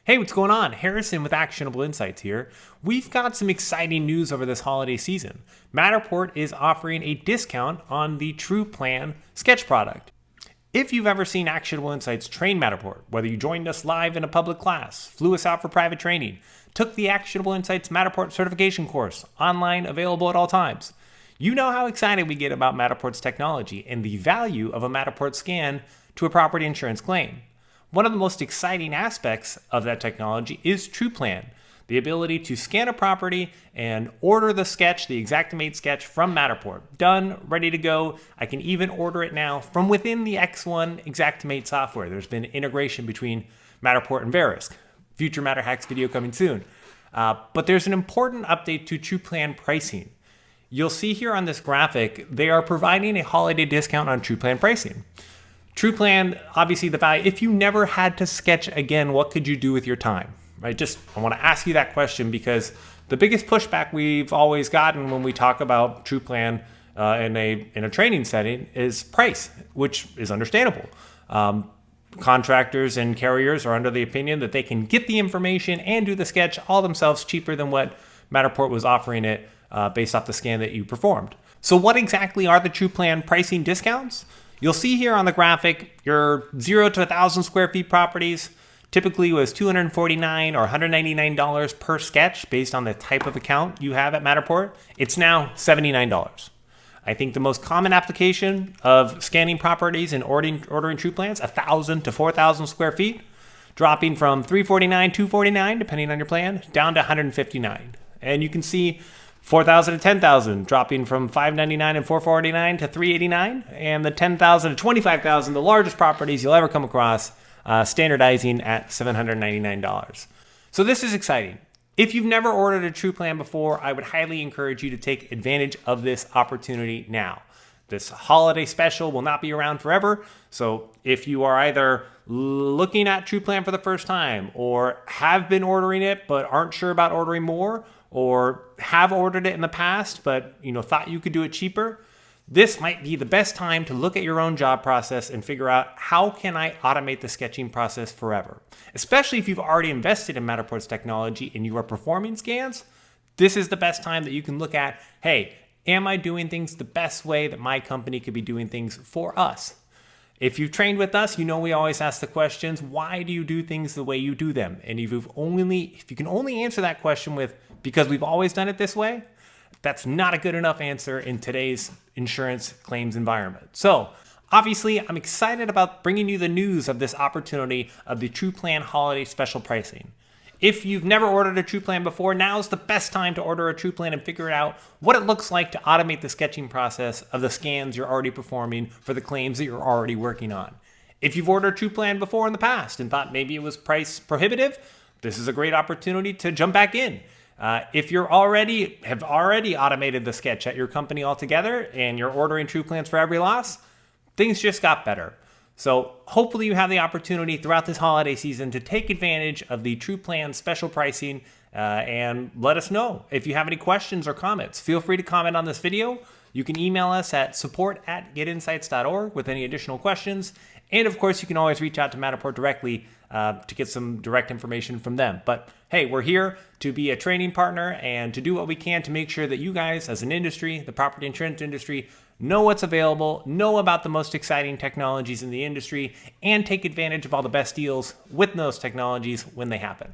Hey, what's going on? Harrison with Actionable Insights here. We've got some exciting news over this holiday season. Matterport is offering a discount on the True Plan Sketch product. If you've ever seen Actionable Insights train Matterport, whether you joined us live in a public class, flew us out for private training, took the Actionable Insights Matterport certification course, online, available at all times, you know how excited we get about Matterport's technology and the value of a Matterport scan to a property insurance claim. One of the most exciting aspects of that technology is TruePlan, the ability to scan a property and order the sketch, the Xactimate sketch from Matterport. Done, ready to go. I can even order it now from within the X1 Xactimate software. There's been integration between Matterport and Verisk. Future MatterHacks video coming soon. But there's an important update to TruePlan pricing. You'll see here on this graphic, they are providing a holiday discount on TruePlan pricing. TruePlan, obviously the value, if you never had to sketch again, what could you do with your time? Right? I want to ask you that question because the biggest pushback we've always gotten when we talk about TruePlan in a training setting is price, which is understandable. Contractors and carriers are under the opinion that they can get the information and do the sketch all themselves cheaper than what Matterport was offering it based off the scan that you performed. So what exactly are the TruePlan pricing discounts? You'll see here on the graphic, your 0 to 1,000 square feet properties typically was $249 or $199 per sketch based on the type of account you have at Matterport. It's now $79. I think the most common application of scanning properties and ordering TruePlans, 1,000 to 4,000 square feet, dropping from $349, $249, depending on your plan, down to $159. And you can see 4,000 to 10,000 dropping from $599 and $449 to $389, and the 10,000 to 25,000, the largest properties you'll ever come across, standardizing at $799. So this is exciting. If you've never ordered a TruePlan before, I would highly encourage you to take advantage of this opportunity now. This holiday special will not be around forever, so if you are either looking at TruePlan for the first time or have been ordering it but aren't sure about ordering more, or have ordered it in the past but thought you could do it cheaper, this might be the best time to look at your own job process and figure out how can I automate the sketching process forever. Especially if you've already invested in Matterport's technology and you are performing scans, this is the best time that you can look at, hey, am I doing things the best way that my company could be doing things for us? If you've trained with us, we always ask the questions, why do you do things the way you do them? And if you can only answer that question with, because we've always done it this way, that's not a good enough answer in today's insurance claims environment. So obviously, I'm excited about bringing you the news of this opportunity of the TruePlan holiday special pricing. If you've never ordered a TruePlan before, now's the best time to order a TruePlan and figure out what it looks like to automate the sketching process of the scans you're already performing for the claims that you're already working on. If you've ordered a TruePlan before in the past and thought maybe it was price prohibitive, this is a great opportunity to jump back in. If you have already automated the sketch at your company altogether and you're ordering TruePlans for every loss, things just got better. So hopefully you have the opportunity throughout this holiday season to take advantage of the TruePlan special pricing and let us know. If you have any questions or comments, feel free to comment on this video. You can email us at support@getinsights.org with any additional questions. And of course, you can always reach out to Matterport directly to get some direct information from them. But hey, we're here to be a training partner and to do what we can to make sure that you guys as an industry, the property insurance industry, know what's available, know about the most exciting technologies in the industry, and take advantage of all the best deals with those technologies when they happen.